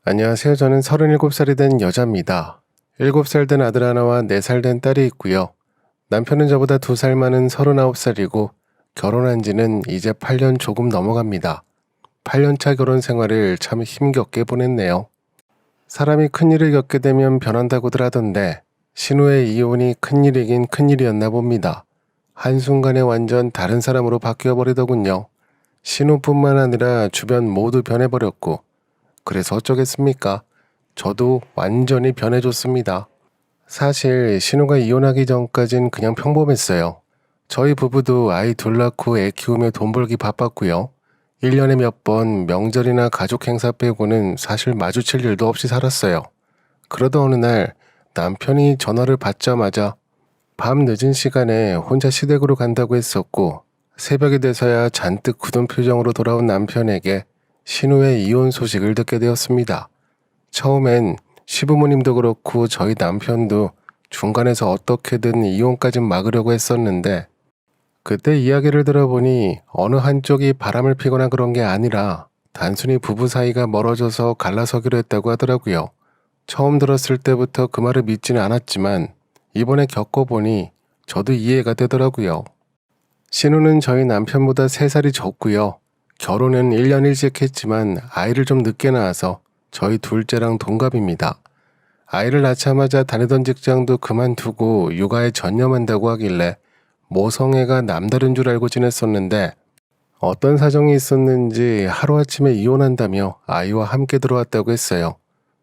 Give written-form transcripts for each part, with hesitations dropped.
안녕하세요. 저는 37살이 된 여자입니다. 7살 된 아들 하나와 4살 된 딸이 있고요. 남편은 저보다 2살 많은 39살이고 결혼한 지는 이제 8년 조금 넘어갑니다. 8년차 결혼 생활을 참 힘겹게 보냈네요. 사람이 큰일을 겪게 되면 변한다고들 하던데 신우의 이혼이 큰일이긴 큰일이었나 봅니다. 한순간에 완전 다른 사람으로 바뀌어버리더군요. 신우뿐만 아니라 주변 모두 변해버렸고 그래서 어쩌겠습니까? 저도 완전히 변해줬습니다. 사실 신우가 이혼하기 전까진 그냥 평범했어요. 저희 부부도 아이 둘 낳고 애 키우며 돈 벌기 바빴고요. 1년에 몇 번 명절이나 가족 행사 빼고는 사실 마주칠 일도 없이 살았어요. 그러다 어느 날 남편이 전화를 받자마자 밤 늦은 시간에 혼자 시댁으로 간다고 했었고 새벽이 돼서야 잔뜩 굳은 표정으로 돌아온 남편에게 신우의 이혼 소식을 듣게 되었습니다. 처음엔 시부모님도 그렇고 저희 남편도 중간에서 어떻게든 이혼까지 막으려고 했었는데 그때 이야기를 들어보니 어느 한쪽이 바람을 피거나 그런 게 아니라 단순히 부부 사이가 멀어져서 갈라서기로 했다고 하더라고요. 처음 들었을 때부터 그 말을 믿지는 않았지만 이번에 겪어보니 저도 이해가 되더라고요. 신우는 저희 남편보다 3살이 적고요. 결혼은 1년 일찍 했지만 아이를 좀 늦게 낳아서 저희 둘째랑 동갑입니다. 아이를 낳자마자 다니던 직장도 그만두고 육아에 전념한다고 하길래 모성애가 남다른 줄 알고 지냈었는데 어떤 사정이 있었는지 하루아침에 이혼한다며 아이와 함께 들어왔다고 했어요.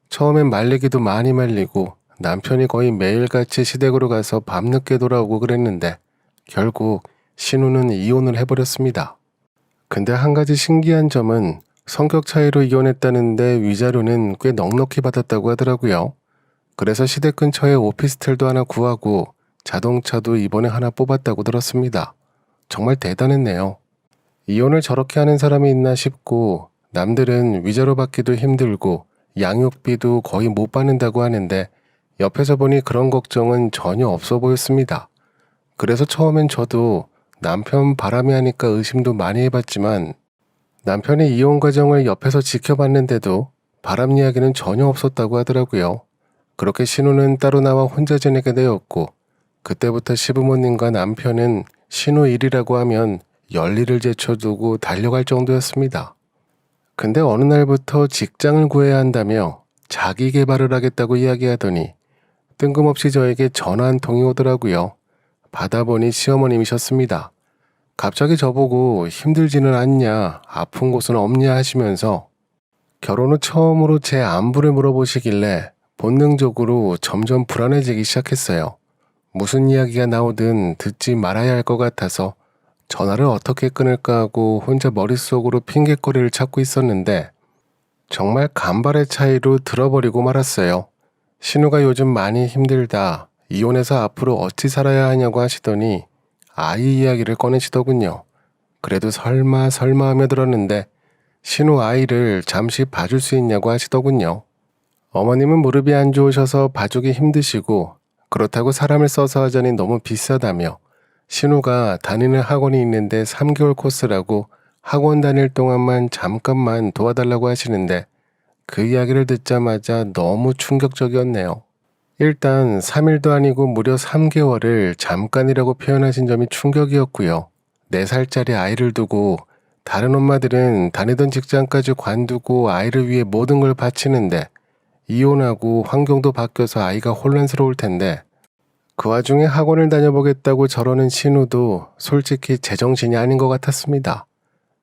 처음엔 말리기도 많이 말리고 남편이 거의 매일같이 시댁으로 가서 밤늦게 돌아오고 그랬는데 결국 신우는 이혼을 해버렸습니다. 근데 한 가지 신기한 점은 성격 차이로 이혼했다는데 위자료는 꽤 넉넉히 받았다고 하더라고요. 그래서 시댁 근처에 오피스텔도 하나 구하고 자동차도 이번에 하나 뽑았다고 들었습니다. 정말 대단했네요. 이혼을 저렇게 하는 사람이 있나 싶고 남들은 위자료 받기도 힘들고 양육비도 거의 못 받는다고 하는데 옆에서 보니 그런 걱정은 전혀 없어 보였습니다. 그래서 처음엔 저도 남편 바람이 하니까 의심도 많이 해봤지만 남편의 이혼 과정을 옆에서 지켜봤는데도 바람 이야기는 전혀 없었다고 하더라고요. 그렇게 신우는 따로 나와 혼자 지내게 되었고 그때부터 시부모님과 남편은 신우 일이라고 하면 열일을 제쳐두고 달려갈 정도였습니다. 근데 어느 날부터 직장을 구해야 한다며 자기 개발을 하겠다고 이야기하더니 뜬금없이 저에게 전화 한 통이 오더라고요. 받아보니 시어머님이셨습니다. 갑자기 저보고 힘들지는 않냐, 아픈 곳은 없냐 하시면서 결혼 후 처음으로 제 안부를 물어보시길래 본능적으로 점점 불안해지기 시작했어요. 무슨 이야기가 나오든 듣지 말아야 할 것 같아서 전화를 어떻게 끊을까 하고 혼자 머릿속으로 핑계거리를 찾고 있었는데 정말 간발의 차이로 들어버리고 말았어요. 신우가 요즘 많이 힘들다. 이혼해서 앞으로 어찌 살아야 하냐고 하시더니 아이 이야기를 꺼내시더군요. 그래도 설마 하며 들었는데 신우 아이를 잠시 봐줄 수 있냐고 하시더군요. 어머님은 무릎이 안 좋으셔서 봐주기 힘드시고 그렇다고 사람을 써서 하자니 너무 비싸다며 신우가 다니는 학원이 있는데 3개월 코스라고 학원 다닐 동안만 잠깐만 도와달라고 하시는데 그 이야기를 듣자마자 너무 충격적이었네요. 일단 3일도 아니고 무려 3개월을 잠깐이라고 표현하신 점이 충격이었고요. 4살짜리 아이를 두고 다른 엄마들은 다니던 직장까지 관두고 아이를 위해 모든 걸 바치는데 이혼하고 환경도 바뀌어서 아이가 혼란스러울 텐데 그 와중에 학원을 다녀보겠다고 저러는 신우도 솔직히 제정신이 아닌 것 같았습니다.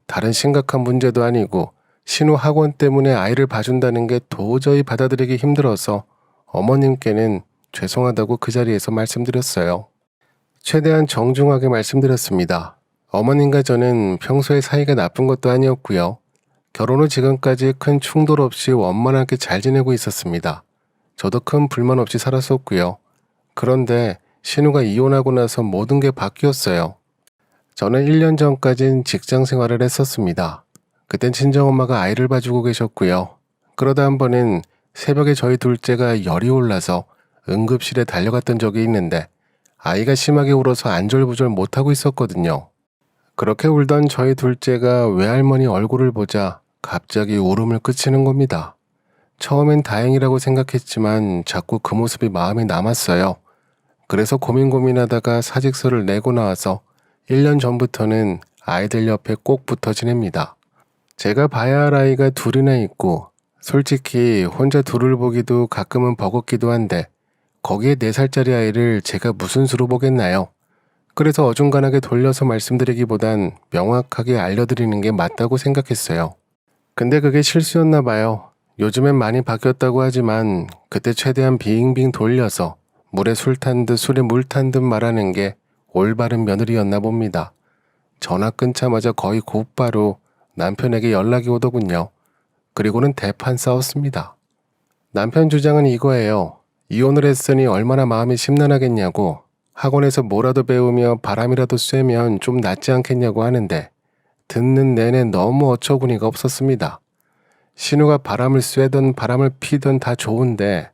다른 심각한 문제도 아니고 신우 학원 때문에 아이를 봐준다는 게 도저히 받아들이기 힘들어서 어머님께는 죄송하다고 그 자리에서 말씀드렸어요. 최대한 정중하게 말씀드렸습니다. 어머님과 저는 평소에 사이가 나쁜 것도 아니었고요. 결혼 후 지금까지 큰 충돌 없이 원만하게 잘 지내고 있었습니다. 저도 큰 불만 없이 살았었고요. 그런데 신우가 이혼하고 나서 모든 게 바뀌었어요. 저는 1년 전까진 직장 생활을 했었습니다. 그땐 친정엄마가 아이를 봐주고 계셨고요. 그러다 한 번은 새벽에 저희 둘째가 열이 올라서 응급실에 달려갔던 적이 있는데 아이가 심하게 울어서 안절부절 못하고 있었거든요. 그렇게 울던 저희 둘째가 외할머니 얼굴을 보자 갑자기 울음을 그치는 겁니다. 처음엔 다행이라고 생각했지만 자꾸 그 모습이 마음에 남았어요. 그래서 고민하다가 사직서를 내고 나와서 1년 전부터는 아이들 옆에 꼭 붙어 지냅니다. 제가 봐야 할 아이가 둘이나 있고 솔직히 혼자 둘을 보기도 가끔은 버겁기도 한데 거기에 4살짜리 아이를 제가 무슨 수로 보겠나요? 그래서 어중간하게 돌려서 말씀드리기보단 명확하게 알려드리는 게 맞다고 생각했어요. 근데 그게 실수였나 봐요. 요즘엔 많이 바뀌었다고 하지만 그때 최대한 빙빙 돌려서 물에 술 탄 듯 술에 물 탄 듯 말하는 게 올바른 며느리였나 봅니다. 전화 끊자마자 거의 곧바로 남편에게 연락이 오더군요. 그리고는 대판 싸웠습니다. 남편 주장은 이거예요. 이혼을 했으니 얼마나 마음이 심란하겠냐고, 학원에서 뭐라도 배우며 바람이라도 쐬면 좀 낫지 않겠냐고 하는데 듣는 내내 너무 어처구니가 없었습니다. 신우가 바람을 쐬든 바람을 피든 다 좋은데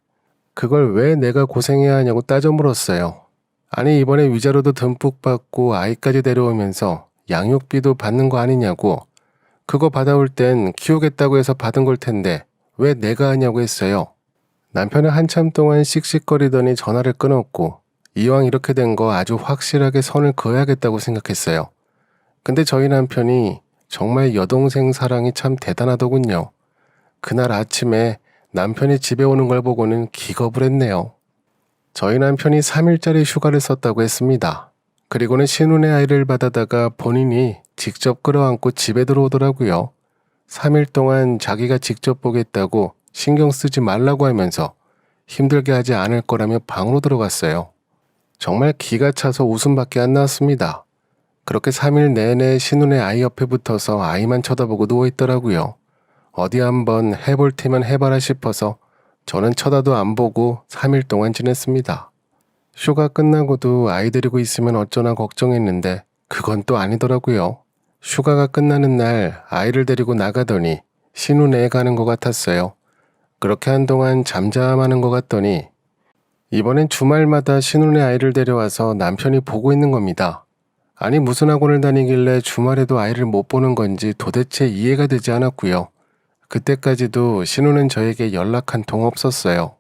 그걸 왜 내가 고생해야 하냐고 따져 물었어요. 아니 이번에 위자료도 듬뿍 받고 아이까지 데려오면서 양육비도 받는 거 아니냐고, 그거 받아올 땐 키우겠다고 해서 받은 걸 텐데 왜 내가 하냐고 했어요. 남편은 한참 동안 씩씩거리더니 전화를 끊었고 이왕 이렇게 된 거 아주 확실하게 선을 그어야겠다고 생각했어요. 근데 저희 남편이 정말 여동생 사랑이 참 대단하더군요. 그날 아침에 남편이 집에 오는 걸 보고는 기겁을 했네요. 저희 남편이 3일짜리 휴가를 썼다고 했습니다. 그리고는 신혼의 아이를 받아다가 본인이 직접 끌어안고 집에 들어오더라고요. 3일 동안 자기가 직접 보겠다고 신경 쓰지 말라고 하면서 힘들게 하지 않을 거라며 방으로 들어갔어요. 정말 기가 차서 웃음밖에 안 나왔습니다. 그렇게 3일 내내 신혼의 아이 옆에 붙어서 아이만 쳐다보고 누워있더라고요. 어디 한번 해볼 테면 해봐라 싶어서 저는 쳐다도 안 보고 3일 동안 지냈습니다. 휴가 끝나고도 아이 데리고 있으면 어쩌나 걱정했는데 그건 또 아니더라고요. 휴가가 끝나는 날 아이를 데리고 나가더니 신혼여행 가는 것 같았어요. 그렇게 한동안 잠잠하는 것 같더니 이번엔 주말마다 신혼의 아이를 데려와서 남편이 보고 있는 겁니다. 아니 무슨 학원을 다니길래 주말에도 아이를 못 보는 건지 도대체 이해가 되지 않았고요. 그때까지도 신우는 저에게 연락 한 통 없었어요.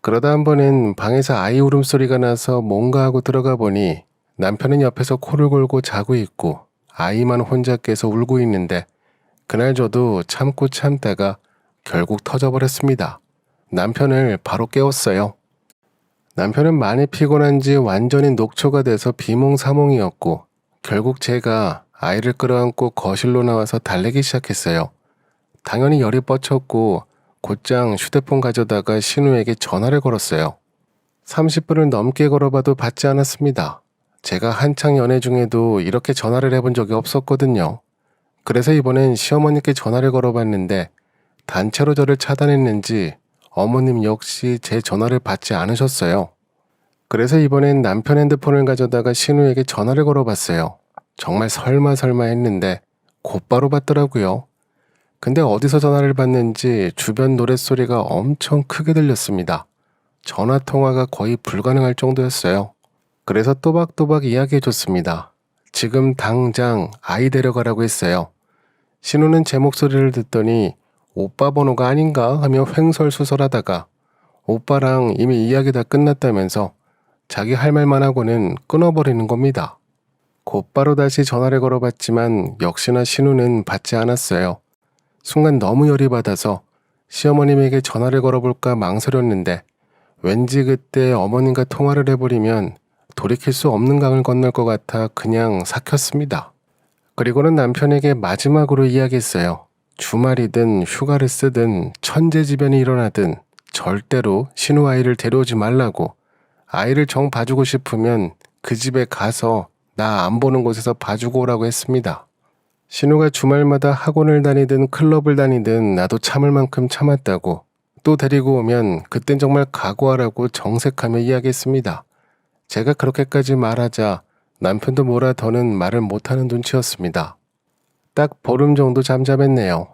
그러다 한 번은 방에서 아이 울음소리가 나서 뭔가 하고 들어가 보니 남편은 옆에서 코를 골고 자고 있고 아이만 혼자 깨서 울고 있는데 그날 저도 참고 참다가 결국 터져버렸습니다. 남편을 바로 깨웠어요. 남편은 많이 피곤한지 완전히 녹초가 돼서 비몽사몽이었고 결국 제가 아이를 끌어안고 거실로 나와서 달래기 시작했어요. 당연히 열이 뻗쳤고 곧장 휴대폰 가져다가 신우에게 전화를 걸었어요. 30분을 넘게 걸어봐도 받지 않았습니다. 제가 한창 연애 중에도 이렇게 전화를 해본 적이 없었거든요. 그래서 이번엔 시어머니께 전화를 걸어봤는데 단체로 저를 차단했는지 어머님 역시 제 전화를 받지 않으셨어요. 그래서 이번엔 남편 핸드폰을 가져다가 신우에게 전화를 걸어봤어요. 정말 설마 했는데 곧바로 받더라고요. 근데 어디서 전화를 받는지 주변 노랫소리가 엄청 크게 들렸습니다. 전화 통화가 거의 불가능할 정도였어요. 그래서 또박또박 이야기해줬습니다. 지금 당장 아이 데려가라고 했어요. 신우는 제 목소리를 듣더니 오빠 번호가 아닌가 하며 횡설수설하다가 오빠랑 이미 이야기 다 끝났다면서 자기 할 말만 하고는 끊어버리는 겁니다. 곧바로 다시 전화를 걸어봤지만 역시나 신우는 받지 않았어요. 순간 너무 열이 받아서 시어머님에게 전화를 걸어볼까 망설였는데 왠지 그때 어머님과 통화를 해버리면 돌이킬 수 없는 강을 건널 것 같아 그냥 삭혔습니다. 그리고는 남편에게 마지막으로 이야기했어요. 주말이든 휴가를 쓰든 천재지변이 일어나든 절대로 신우 아이를 데려오지 말라고, 아이를 정 봐주고 싶으면 그 집에 가서 나 안 보는 곳에서 봐주고 오라고 했습니다. 신우가 주말마다 학원을 다니든 클럽을 다니든 나도 참을 만큼 참았다고, 또 데리고 오면 그땐 정말 각오하라고 정색하며 이야기했습니다. 제가 그렇게까지 말하자 남편도 뭐라 더는 말을 못하는 눈치였습니다. 딱 보름 정도 잠잠했네요.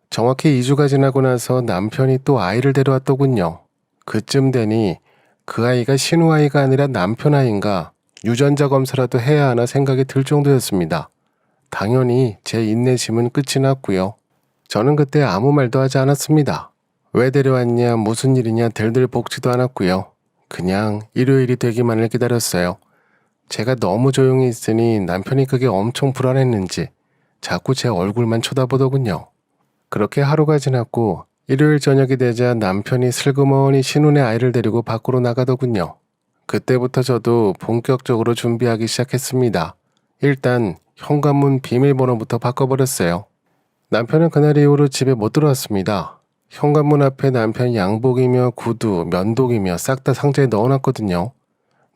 정확히 2주가 지나고 나서 남편이 또 아이를 데려왔더군요. 그쯤 되니 그 아이가 신우 아이가 아니라 남편 아이인가 유전자 검사라도 해야 하나 생각이 들 정도였습니다. 당연히 제 인내심은 끝이 났고요. 저는 그때 아무 말도 하지 않았습니다. 왜 데려왔냐, 무슨 일이냐 들들 볶지도 않았고요. 그냥 일요일이 되기만을 기다렸어요. 제가 너무 조용히 있으니 남편이 그게 엄청 불안했는지 자꾸 제 얼굴만 쳐다보더군요. 그렇게 하루가 지났고 일요일 저녁이 되자 남편이 슬그머니 신혼의 아이를 데리고 밖으로 나가더군요. 그때부터 저도 본격적으로 준비하기 시작했습니다. 일단 현관문 비밀번호부터 바꿔버렸어요. 남편은 그날 이후로 집에 못 들어왔습니다. 현관문 앞에 남편 양복이며 구두, 면도기며 싹 다 상자에 넣어놨거든요.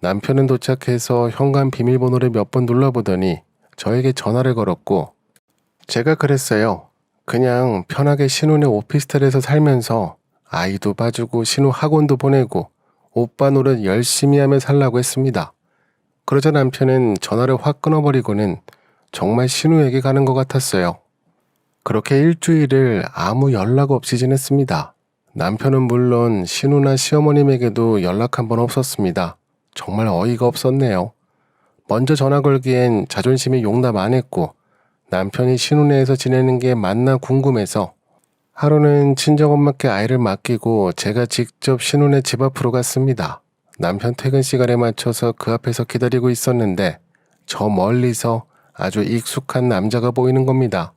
남편은 도착해서 현관 비밀번호를 몇 번 눌러보더니 저에게 전화를 걸었고 제가 그랬어요. 그냥 편하게 신혼의 오피스텔에서 살면서 아이도 봐주고 신혼 학원도 보내고 오빠 노릇 열심히 하며 살라고 했습니다. 그러자 남편은 전화를 확 끊어버리고는 정말 신우에게 가는 것 같았어요. 그렇게 일주일을 아무 연락 없이 지냈습니다. 남편은 물론 신우나 시어머님에게도 연락 한 번 없었습니다. 정말 어이가 없었네요. 먼저 전화 걸기엔 자존심이 용납 안 했고 남편이 신혼에서 지내는 게 맞나 궁금해서 하루는 친정엄마께 아이를 맡기고 제가 직접 신혼의 집 앞으로 갔습니다. 남편 퇴근 시간에 맞춰서 그 앞에서 기다리고 있었는데 저 멀리서 아주 익숙한 남자가 보이는 겁니다.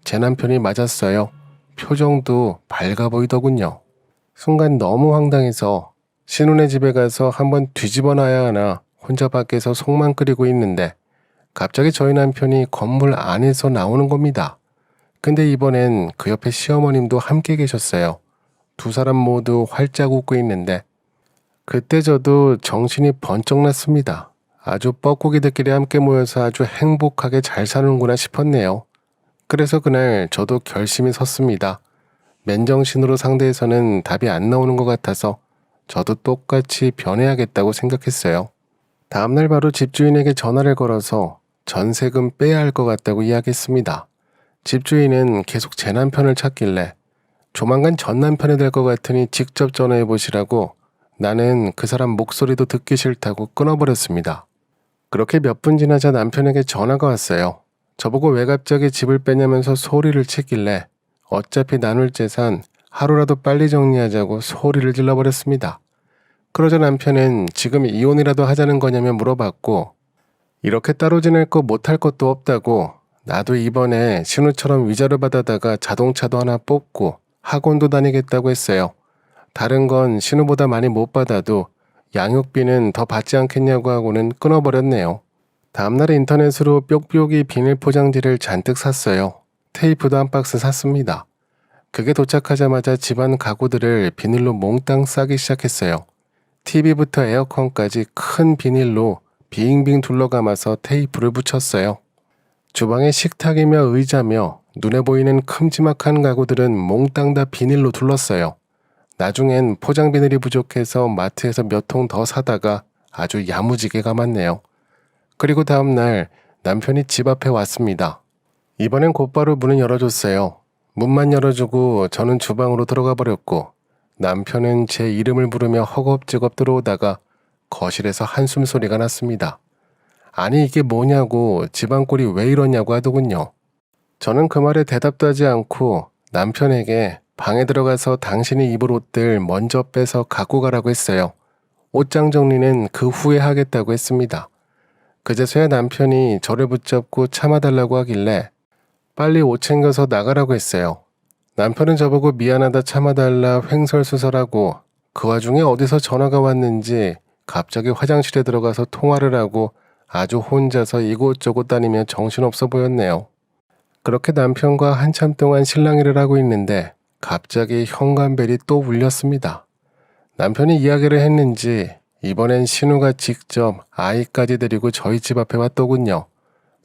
제 남편이 맞았어요. 표정도 밝아 보이더군요. 순간 너무 황당해서 신혼의 집에 가서 한번 뒤집어 놔야 하나 혼자 밖에서 속만 끓이고 있는데 갑자기 저희 남편이 건물 안에서 나오는 겁니다. 근데 이번엔 그 옆에 시어머님도 함께 계셨어요. 두 사람 모두 활짝 웃고 있는데 그때 저도 정신이 번쩍 났습니다. 아주 뻐꾸기들끼리 함께 모여서 아주 행복하게 잘 사는구나 싶었네요. 그래서 그날 저도 결심이 섰습니다. 맨정신으로 상대해서는 답이 안 나오는 것 같아서 저도 똑같이 변해야겠다고 생각했어요. 다음날 바로 집주인에게 전화를 걸어서 전세금 빼야 할 것 같다고 이야기했습니다. 집주인은 계속 제 남편을 찾길래 조만간 전 남편이 될 것 같으니 직접 전화해 보시라고 나는 그 사람 목소리도 듣기 싫다고 끊어버렸습니다. 그렇게 몇 분 지나자 남편에게 전화가 왔어요. 저보고 왜 갑자기 집을 빼냐면서 소리를 치길래 어차피 나눌 재산 하루라도 빨리 정리하자고 소리를 질러버렸습니다. 그러자 남편은 지금 이혼이라도 하자는 거냐며 물어봤고 이렇게 따로 지낼 거 못할 것도 없다고 나도 이번에 신우처럼 위자료 받아다가 자동차도 하나 뽑고 학원도 다니겠다고 했어요. 다른 건 신우보다 많이 못 받아도 양육비는 더 받지 않겠냐고 하고는 끊어버렸네요. 다음날 인터넷으로 뾱뾱이 비닐 포장지를 잔뜩 샀어요. 테이프도 한 박스 샀습니다. 그게 도착하자마자 집안 가구들을 비닐로 몽땅 싸기 시작했어요. TV부터 에어컨까지 큰 비닐로 빙빙 둘러감아서 테이프를 붙였어요. 주방에 식탁이며 의자며 눈에 보이는 큼지막한 가구들은 몽땅 다 비닐로 둘렀어요. 나중엔 포장 비닐이 부족해서 마트에서 몇 통 더 사다가 아주 야무지게 감았네요. 그리고 다음날 남편이 집 앞에 왔습니다. 이번엔 곧바로 문을 열어줬어요. 문만 열어주고 저는 주방으로 들어가 버렸고 남편은 제 이름을 부르며 허겁지겁 들어오다가 거실에서 한숨 소리가 났습니다. 아니 이게 뭐냐고 집안 꼴이 왜 이러냐고 하더군요. 저는 그 말에 대답도 하지 않고 남편에게 방에 들어가서 당신이 입을 옷들 먼저 빼서 갖고 가라고 했어요. 옷장 정리는 그 후에 하겠다고 했습니다. 그제서야 남편이 저를 붙잡고 참아달라고 하길래 빨리 옷 챙겨서 나가라고 했어요. 남편은 저보고 미안하다 참아달라 횡설수설하고 그 와중에 어디서 전화가 왔는지 갑자기 화장실에 들어가서 통화를 하고 아주 혼자서 이곳저곳 다니며 정신없어 보였네요. 그렇게 남편과 한참 동안 실랑이를 하고 있는데 갑자기 현관벨이 또 울렸습니다. 남편이 이야기를 했는지 이번엔 신우가 직접 아이까지 데리고 저희 집 앞에 왔더군요.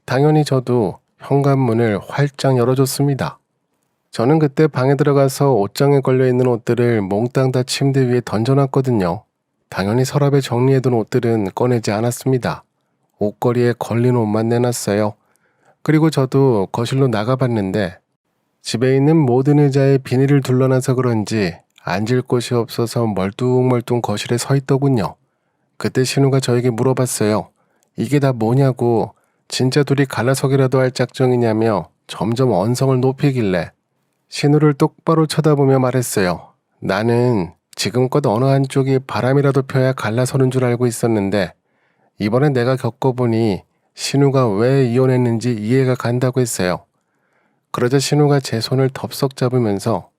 당연히 저도 현관문을 활짝 열어줬습니다. 저는 그때 방에 들어가서 옷장에 걸려있는 옷들을 몽땅 다 침대 위에 던져놨거든요. 당연히 서랍에 정리해둔 옷들은 꺼내지 않았습니다. 옷걸이에 걸린 옷만 내놨어요. 그리고 저도 거실로 나가봤는데 집에 있는 모든 의자에 비닐을 둘러놔서 그런지 앉을 곳이 없어서 멀뚱멀뚱 거실에 서 있더군요. 그때 신우가 저에게 물어봤어요. 이게 다 뭐냐고 진짜 둘이 갈라서기라도 할 작정이냐며 점점 언성을 높이길래 신우를 똑바로 쳐다보며 말했어요. 나는 지금껏 어느 한쪽이 바람이라도 펴야 갈라서는 줄 알고 있었는데 이번에 내가 겪어보니 신우가 왜 이혼했는지 이해가 간다고 했어요. 그러자 신우가 제 손을 덥석 잡으면서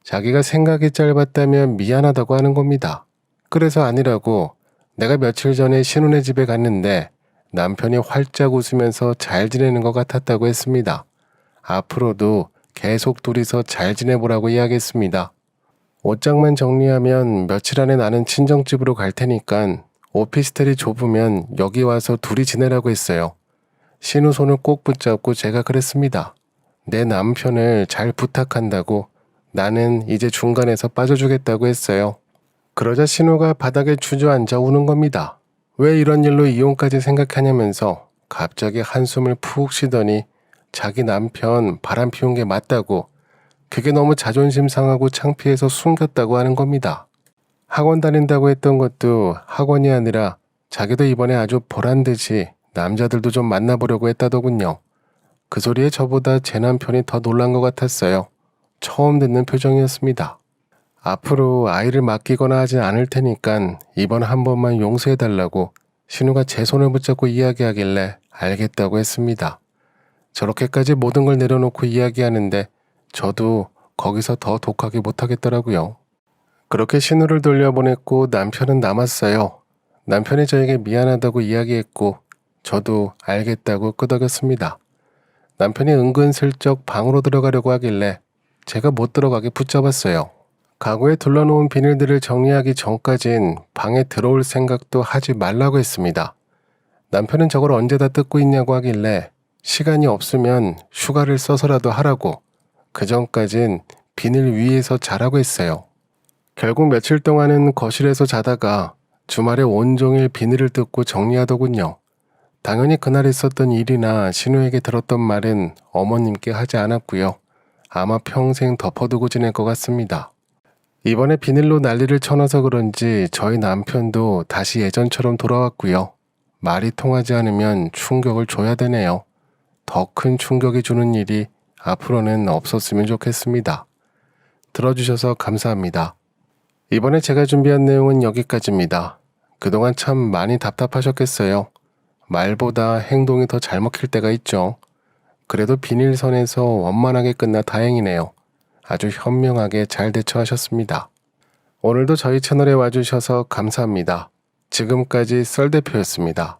자기가 생각이 짧았다면 미안하다고 하는 겁니다. 그래서 아니라고 내가 며칠 전에 신우네 집에 갔는데 남편이 활짝 웃으면서 잘 지내는 것 같았다고 했습니다. 앞으로도 계속 둘이서 잘 지내보라고 이야기했습니다. 옷장만 정리하면 며칠 안에 나는 친정집으로 갈 테니까 오피스텔이 좁으면 여기 와서 둘이 지내라고 했어요. 신우 손을 꼭 붙잡고 제가 그랬습니다. 내 남편을 잘 부탁한다고 나는 이제 중간에서 빠져주겠다고 했어요. 그러자 신우가 바닥에 주저앉아 우는 겁니다. 왜 이런 일로 이혼까지 생각하냐면서 갑자기 한숨을 푹 쉬더니 자기 남편 바람 피운 게 맞다고 그게 너무 자존심 상하고 창피해서 숨겼다고 하는 겁니다. 학원 다닌다고 했던 것도 학원이 아니라 자기도 이번에 아주 보란듯이 남자들도 좀 만나보려고 했다더군요. 그 소리에 저보다 제 남편이 더 놀란 것 같았어요. 처음 듣는 표정이었습니다. 앞으로 아이를 맡기거나 하진 않을 테니까 이번 한 번만 용서해달라고 신우가 제 손을 붙잡고 이야기하길래 알겠다고 했습니다. 저렇게까지 모든 걸 내려놓고 이야기하는데 저도 거기서 더 독하게 못하겠더라고요. 그렇게 신우를 돌려보냈고 남편은 남았어요. 남편이 저에게 미안하다고 이야기했고 저도 알겠다고 끄덕였습니다. 남편이 은근슬쩍 방으로 들어가려고 하길래 제가 못 들어가게 붙잡았어요. 가구에 둘러놓은 비닐들을 정리하기 전까진 방에 들어올 생각도 하지 말라고 했습니다. 남편은 저걸 언제 다 뜯고 있냐고 하길래 시간이 없으면 휴가를 써서라도 하라고 그 전까진 비닐 위에서 자라고 했어요. 결국 며칠 동안은 거실에서 자다가 주말에 온종일 비닐을 뜯고 정리하더군요. 당연히 그날 있었던 일이나 신우에게 들었던 말은 어머님께 하지 않았고요. 아마 평생 덮어두고 지낼 것 같습니다. 이번에 비닐로 난리를 쳐놔서 그런지 저희 남편도 다시 예전처럼 돌아왔고요. 말이 통하지 않으면 충격을 줘야 되네요. 더 큰 충격이 주는 일이 앞으로는 없었으면 좋겠습니다. 들어주셔서 감사합니다. 이번에 제가 준비한 내용은 여기까지입니다. 그동안 참 많이 답답하셨겠어요. 말보다 행동이 더 잘 먹힐 때가 있죠. 그래도 비닐선에서 원만하게 끝나 다행이네요. 아주 현명하게 잘 대처하셨습니다. 오늘도 저희 채널에 와주셔서 감사합니다. 지금까지 썰대표였습니다.